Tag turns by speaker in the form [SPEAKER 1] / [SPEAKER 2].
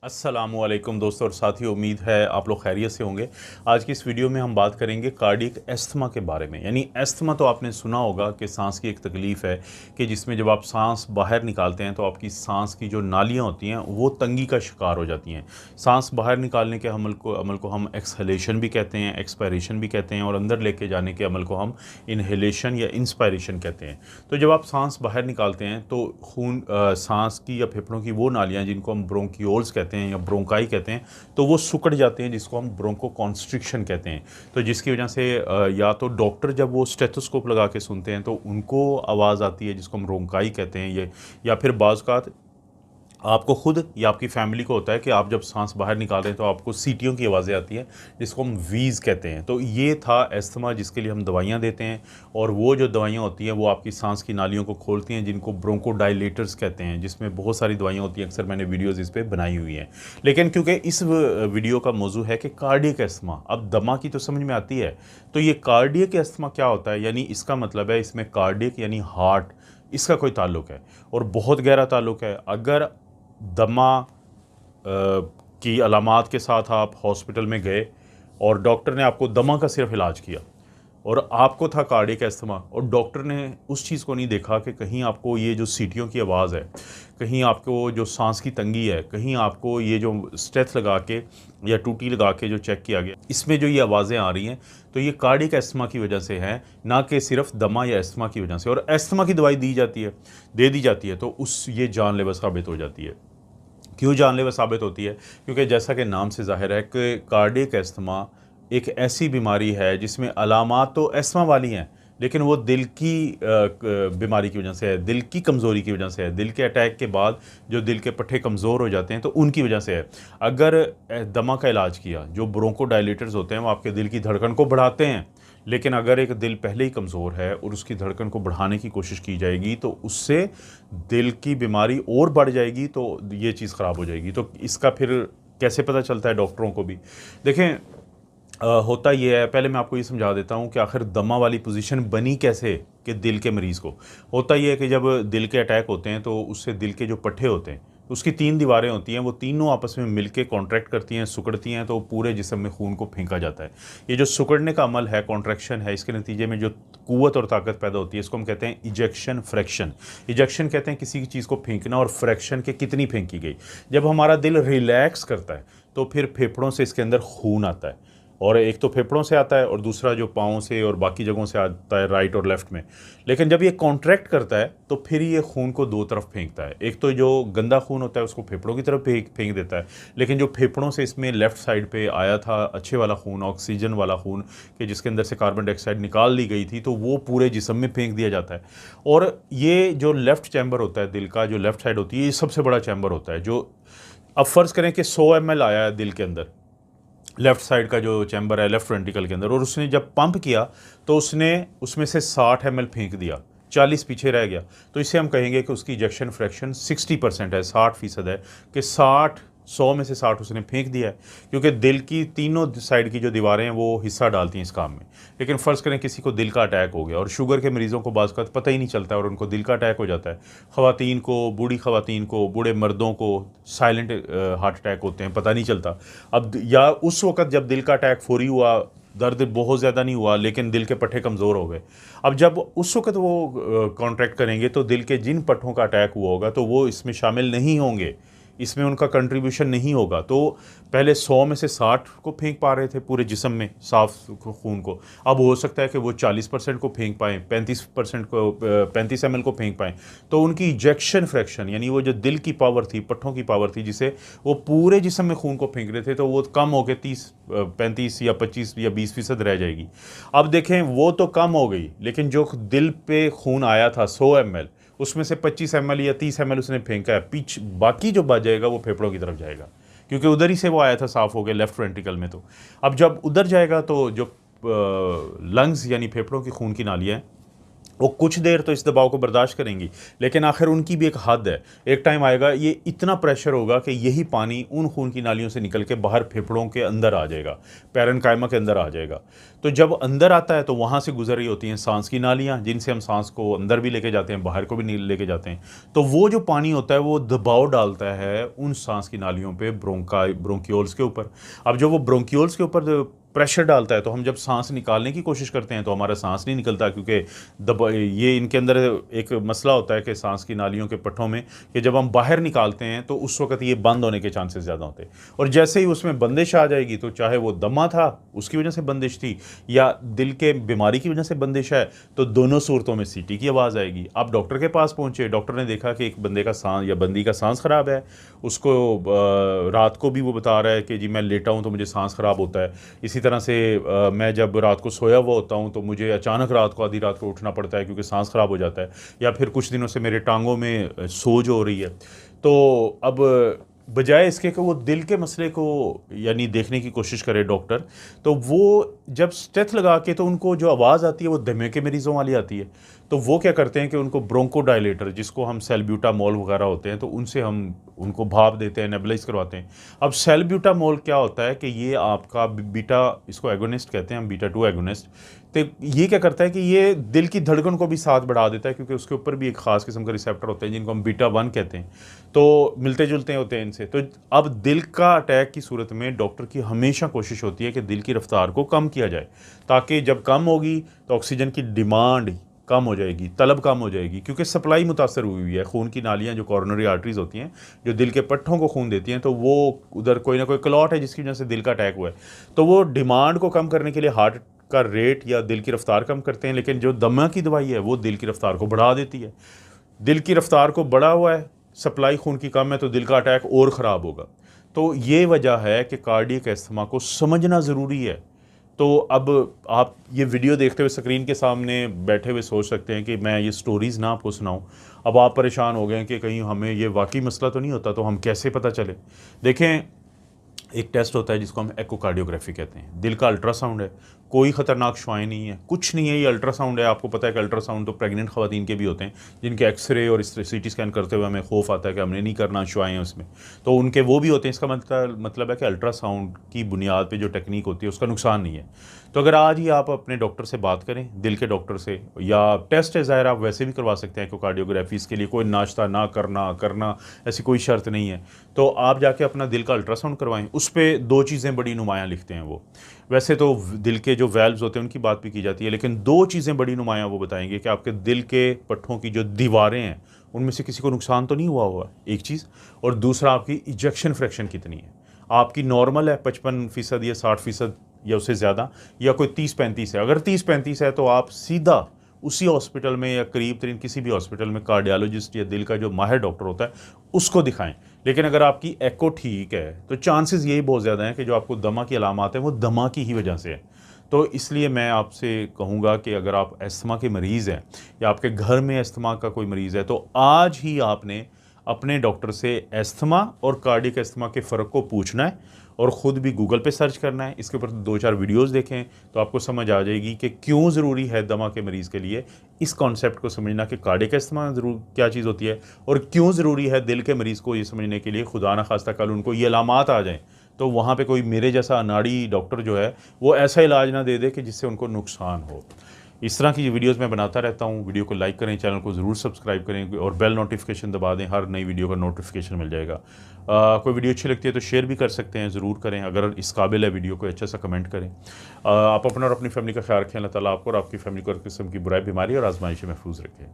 [SPEAKER 1] अस्सलामुअलैकुम दोस्तों और साथियों, उम्मीद है आप लोग खैरियत से होंगे। आज की इस वीडियो में हम बात करेंगे कार्डियक एस्थमा के बारे में। यानी एस्थमा तो आपने सुना होगा कि सांस की एक तकलीफ़ है कि जिसमें जब आप सांस बाहर निकालते हैं तो आपकी सांस की जो नालियाँ होती हैं वो तंगी का शिकार हो जाती हैं। सांस बाहर निकालने के अमल को हम एक्सहेलेशन भी कहते हैं, एक्सपायरेशन भी कहते हैं, और अंदर लेके जाने के अमल को हम इनहेलेशन या इंस्पायरेशन कहते हैं। तो जब आप सांस बाहर निकालते हैं तो खून सांस की या फेफड़ों की वो नालियाँ जिनको हम ब्रोंकियोल्स कहते हैं या ब्रोंकाई कहते हैं, तो वो सिकुड़ जाते हैं, जिसको हम ब्रोंको कॉन्स्ट्रिक्शन कहते हैं। तो जिसकी वजह से या तो डॉक्टर जब वो स्टेथोस्कोप लगा के सुनते हैं तो उनको आवाज़ आती है जिसको हम ब्रोंकाई कहते हैं, ये या फिर बाज़ का आपको खुद या आपकी फैमिली को होता है कि आप जब सांस बाहर निकाल रहे हैं तो आपको सीटियों की आवाज़ें आती हैं, जिसको हम वीज़ कहते हैं। तो ये था एस्थमा, जिसके लिए हम दवाइयाँ देते हैं, और वो जो दवाइयाँ होती हैं वो आपकी सांस की नालियों को खोलती हैं, जिनको ब्रोंकोडायलेटर्स कहते हैं, जिसमें बहुत सारी दवाइयाँ होती हैं। अक्सर मैंने वीडियोज़ इस पर बनाई हुई हैं, लेकिन क्योंकि इस वीडियो का मौजू है कि कार्डियक एस्थमा, अब दमा की तो समझ में आती है, तो ये कार्डियक एस्थमा क्या होता है, यानी इसका मतलब है इसमें कार्डियक यानी हार्ट, इसका कोई ताल्लुक है और बहुत गहरा ताल्लुक है। अगर दमा की अलामात के साथ आप हॉस्पिटल में गए और डॉक्टर ने आपको दमा का सिर्फ इलाज किया और आपको था कार्डियक एस्थमा, और डॉक्टर ने उस चीज़ को नहीं देखा कि कहीं आपको ये जो सीटियों की आवाज़ है, कहीं आपको जो सांस की तंगी है, कहीं आपको ये जो स्टेथ लगा के या टूटी लगा के जो चेक किया गया, इसमें जो ये आवाज़ें आ रही हैं, तो ये कार्डियक एस्थमा की वजह से है, ना कि सिर्फ दमा या एस्थमा की वजह से। और एस्थमा की दवाई दे दी जाती है तो उस ये जानलेवा साबित हो जाती है। क्यों जानलेवा साबित होती है? क्योंकि जैसा कि नाम से ज़ाहिर है कि कार्डियक एस्थमा एक ऐसी बीमारी है जिसमें अलामात तो एस्थमा वाली हैं, लेकिन वो दिल की बीमारी की वजह से है, दिल की कमज़ोरी की वजह से है, दिल के अटैक के बाद जो दिल के पट्टे कमज़ोर हो जाते हैं तो उनकी वजह से है। अगर दमा का इलाज किया, जो ब्रोंकोडायलेटर्स होते हैं वो आपके दिल की धड़कन को बढ़ाते हैं, लेकिन अगर एक दिल पहले ही कमज़ोर है और उसकी धड़कन को बढ़ाने की कोशिश की जाएगी तो उससे दिल की बीमारी और बढ़ जाएगी, तो ये चीज़ ख़राब हो जाएगी। तो इसका फिर कैसे पता चलता है डॉक्टरों को भी? देखें, होता ये है, पहले मैं आपको ये समझा देता हूँ कि आखिर दमा वाली पोजीशन बनी कैसे कि दिल के मरीज़ को। होता ये है कि जब दिल के अटैक होते हैं तो उससे दिल के जो पट्टे होते हैं, उसकी 3 दीवारें होती हैं, वो तीनों आपस में मिलके कॉन्ट्रैक्ट करती हैं, सिकुड़ती हैं, तो पूरे जिस्म में खून को फेंका जाता है। ये जो सिकुड़ने का अमल है, कॉन्ट्रैक्शन है, इसके नतीजे में जो क़ुव्वत और ताकत पैदा होती है, इसको हम कहते हैं इजेक्शन फ्रैक्शन। इजेक्शन कहते हैं किसी चीज़ को फेंकना, और फ्रैक्शन के कितनी फेंकी गई। जब हमारा दिल रिलैक्स करता है तो फिर फेफड़ों से इसके अंदर खून आता है, और एक तो फेफड़ों से आता है और दूसरा जो पाँव से और बाकी जगहों से आता है, राइट और लेफ़्ट में। लेकिन जब ये कॉन्ट्रैक्ट करता है तो फिर ये खून को दो तरफ फेंकता है। एक तो जो गंदा खून होता है उसको फेफड़ों की तरफ फेंक देता है, लेकिन जो फेफड़ों से इसमें लेफ़्ट साइड पे आया था अच्छे वाला खून, ऑक्सीजन वाला खून, कि जिसके अंदर से कार्बन डाइऑक्साइड निकाल ली गई थी, तो वो पूरे जिस्म में फेंक दिया जाता है। और ये जो लेफ़्ट चैम्बर होता है दिल का, जो लेफ़्ट साइड होती है, ये सबसे बड़ा चैम्बर होता है। जो अब फ़र्ज़ करें कि 100 ml आया है दिल के अंदर, लेफ़्ट साइड का जो चैम्बर है लेफ़्ट वेंट्रिकल के अंदर, और उसने जब पंप किया तो उसने उसमें से 60 ml फेंक दिया, 40 पीछे रह गया। तो इसे हम कहेंगे कि उसकी इजेक्शन फ्रैक्शन 60% है, 60% है, कि 100 में से 60 उसने फेंक दिया है, क्योंकि दिल की तीनों साइड की जो दीवारें हैं वो हिस्सा डालती हैं इस काम में। लेकिन फ़र्ज़ करें किसी को दिल का अटैक हो गया, और शुगर के मरीज़ों को बाज़ अवत पता ही नहीं चलता है और उनको दिल का अटैक हो जाता है। ख़वातीन को, बूढ़ी ख़वातीन को, बूढ़े मर्दों को साइलेंट हार्ट अटैक होते हैं, पता नहीं चलता। अब या उस वक़्त जब दिल का अटैक फ़ौरी हुआ, दर्द बहुत ज़्यादा नहीं हुआ, लेकिन दिल के पट्टे कमज़ोर हो गए। अब जब उस वक़्त वो कॉन्ट्रैक्ट करेंगे तो दिल के जिन पट्टों का अटैक हुआ होगा तो वो इसमें शामिल नहीं होंगे, इसमें उनका कंट्रीब्यूशन नहीं होगा। तो पहले 100 में से 60 को फेंक पा रहे थे पूरे जिस्म में साफ खून को, अब हो सकता है कि वो 40% को फेंक पाएँ, 35% को 35 ml को फेंक पाएँ। तो उनकी इजेक्शन फ्रैक्शन, यानी वो जो दिल की पावर थी, पट्टों की पावर थी, जिसे वो पूरे जिस्म में खून को फेंक रहे थे, तो वो कम हो के 35 या 25 या 20% रह जाएगी। अब देखें, वो तो कम हो गई, लेकिन जो दिल पे खून आया था 100 ml, उसमें से 25 ml या 30 ml उसने फेंका है, बाकी जो बच जाएगा वो फेफड़ों की तरफ जाएगा, क्योंकि उधर ही से वो आया था, साफ़ हो गया लेफ़्ट वेंट्रिकल में। तो अब जब उधर जाएगा तो जो लंग्स यानी फेफड़ों की खून की नालियाँ हैं, वो कुछ देर तो इस दबाव को बर्दाश्त करेंगी, लेकिन आखिर उनकी भी एक हद है। एक टाइम आएगा ये इतना प्रेशर होगा कि यही पानी उन खून की नालियों से निकल के बाहर फेफड़ों के अंदर आ जाएगा, पैरेन्काइमा के अंदर आ जाएगा। तो जब अंदर आता है तो वहाँ से गुजर रही होती हैं सांस की नालियाँ, जिनसे हम सांस को अंदर भी लेके जाते हैं, बाहर को भी लेके जाते हैं। तो वो जो पानी होता है वो दबाव डालता है उन सांस की नालियों पे, ब्रोंकियोल्स के ऊपर। अब जो वो ब्रोंकियोल्स के ऊपर प्रेशर डालता है, तो हम जब सांस निकालने की कोशिश करते हैं तो हमारा सांस नहीं निकलता, क्योंकि ये इनके अंदर एक मसला होता है कि सांस की नालियों के पट्टों में, कि जब हम बाहर निकालते हैं तो उस वक्त ये बंद होने के चांसेस ज़्यादा होते हैं। और जैसे ही उसमें बंदिश आ जाएगी, तो चाहे वो दमा था उसकी वजह से बंदिश थी या दिल के बीमारी की वजह से बंदिश है, तो दोनों सूरतों में सीटी की आवाज़ आएगी। आप डॉक्टर के पास पहुँचे, डॉक्टर ने देखा कि एक बंदे का सांस या बंदी का सांस ख़राब है, उसको रात को भी वो बता रहा है कि जी मैं लेटा हूँ तो मुझे सांस ख़राब होता है। इसी तरह से मैं जब रात को सोया हुआ होता हूँ तो मुझे अचानक रात को आधी रात को उठना पड़ता है क्योंकि सांस ख़राब हो जाता है, या फिर कुछ दिनों से मेरे टांगों में सोज हो रही है। तो अब बजाय इसके कि वो दिल के मसले को यानी देखने की कोशिश करे डॉक्टर, तो वो जब स्टेथ लगा के, तो उनको जो आवाज़ आती है वो दमे के मरीज़ों वाली आती है। तो वो क्या करते हैं कि उनको ब्रोंकोडायलेटर, जिसको हम सैल्ब्यूटामोल वगैरह होते हैं, तो उनसे हम उनको भाप देते हैं, नेबुलाइज करवाते हैं। अब सैल्ब्यूटामोल क्या होता है कि ये आपका बीटा, इसको एगोनिस्ट कहते हैं हम, बीटा 2 एगोनिस्ट। तो ये क्या करता है कि ये दिल की धड़कन को भी साथ बढ़ा देता है, क्योंकि उसके ऊपर भी एक ख़ास किस्म का रिसेप्टर होते हैं जिनको हम बीटा 1 कहते हैं, तो मिलते जुलते होते हैं इनसे। तो अब दिल का अटैक की सूरत में डॉक्टर की हमेशा कोशिश होती है कि दिल की रफ्तार को कम किया जाए, ताकि जब कम होगी तो ऑक्सीजन की डिमांड कम हो जाएगी, तलब कम हो जाएगी, क्योंकि सप्लाई मुतासर हुई है। खून की नालियाँ जो कॉरोनरी आर्टरीज होती हैं, जो दिल के पट्टों को खून देती हैं, तो वो उधर कोई ना कोई क्लॉट है जिसकी वजह से दिल का अटैक हुआ है। तो वो डिमांड को कम करने के लिए हार्ट का रेट या दिल की रफ्तार कम करते हैं, लेकिन जो दमा की दवाई है वो दिल की रफ्तार को बढ़ा देती है। दिल की रफ्तार को बढ़ा हुआ है, सप्लाई खून की कम है, तो दिल का अटैक और ख़राब होगा। तो ये वजह है कि कार्डियक अस्थमा को समझना ज़रूरी है। तो अब आप ये वीडियो देखते हुए स्क्रीन के सामने बैठे हुए सोच सकते हैं कि मैं ये स्टोरीज़ ना आपको सुनाऊं। अब आप परेशान हो गए हैं कि कहीं हमें ये वाकई मसला तो नहीं होता, तो हम कैसे पता चले। देखें, एक टेस्ट होता है जिसको हम एकोकार्डियोग्राफी कहते हैं। दिल का अल्ट्रासाउंड है, कोई ख़तरनाक शुआएं नहीं है, कुछ नहीं है, ये अल्ट्रासाउंड है। आपको पता है कि अल्ट्रासाउंड तो प्रेग्नेंट ख़वातीन के भी होते हैं, जिनके एक्सरे और सीटी स्कैन करते हुए हमें खौफ आता है कि हमने नहीं करना शुआएं उसमें, तो उनके वो भी होते हैं। इसका मतलब है कि अल्ट्रासाउंड की बुनियाद पर जो टेक्निक होती है उसका नुकसान नहीं है। तो अगर आज ही आप अपने डॉक्टर से बात करें, दिल के डॉक्टर से, या टेस्ट है ज़ाहिर आप वैसे भी करवा सकते हैं एकोकार्डियोग्राफी, इसके लिए कोई नाश्ता ना करना ऐसी कोई शर्त नहीं है। तो आप जाके अपना दिल का अल्ट्रासाउंड करवाएं। उस पर 2 चीज़ें बड़ी नुमायाँ लिखते हैं वो। वैसे तो दिल के जो वेल्व्स होते हैं उनकी बात भी की जाती है, लेकिन 2 चीज़ें बड़ी नुमायाँ वो बताएंगे कि आपके दिल के पट्टों की जो दीवारें हैं उनमें से किसी को नुकसान तो नहीं हुआ, एक चीज़, और दूसरा आपकी इजेक्शन फ्रैक्शन कितनी है। आपकी नॉर्मल है 55% या 60% या उससे ज़्यादा, या कोई 30-35 है। अगर 30-35 है तो आप सीधा उसी हॉस्पिटल में या करीब तरीन किसी भी हॉस्पिटल में कार्डियोलॉजिस्ट या दिल का जो माहिर डॉक्टर होता है उसको दिखाएं। लेकिन अगर आपकी एको ठीक है तो चांसेस यही बहुत ज़्यादा हैं कि जो आपको दमा की अलामात हैं वो दमा की ही वजह से है। तो इसलिए मैं आपसे कहूँगा कि अगर आप अस्थमा के मरीज़ हैं या आपके घर में अस्थमा का कोई मरीज़ है, तो आज ही आपने अपने डॉक्टर से अस्थमा और कार्डियक अस्थमा के फ़र्क को पूछना है, और ख़ुद भी गूगल पे सर्च करना है। इसके ऊपर 2-4 वीडियोस देखें तो आपको समझ आ जाएगी कि क्यों ज़रूरी है दमा के मरीज़ के लिए इस कॉन्सेप्ट को समझना कि कार्डियक अस्थमा ज़रूर क्या चीज़ होती है, और क्यों ज़रूरी है दिल के मरीज़ को ये समझने के लिए, खुदा ना खास्ता कल उनको ये अलामात आ जाएँ तो वहाँ पे कोई मेरे जैसा अनाड़ी डॉक्टर जो है वो ऐसा इलाज ना दे दे कि जिससे उनको नुकसान हो। इस तरह की वीडियोस मैं बनाता रहता हूँ। वीडियो को लाइक करें, चैनल को ज़रूर सब्सक्राइब करें और बेल नोटिफिकेशन दबा दें, हर नई वीडियो का नोटिफिकेशन मिल जाएगा। कोई वीडियो अच्छी लगती है तो शेयर भी कर सकते हैं, ज़रूर करें। अगर इस काबिल है वीडियो को अच्छा सा कमेंट करें। आप अपना और अपनी फैमिली का ख्याल रखें। अल्लाह ताला आपको और आपकी फैमिली को हर किस्म की बुराई, बीमारी और आजमाइश से महफूज रखें।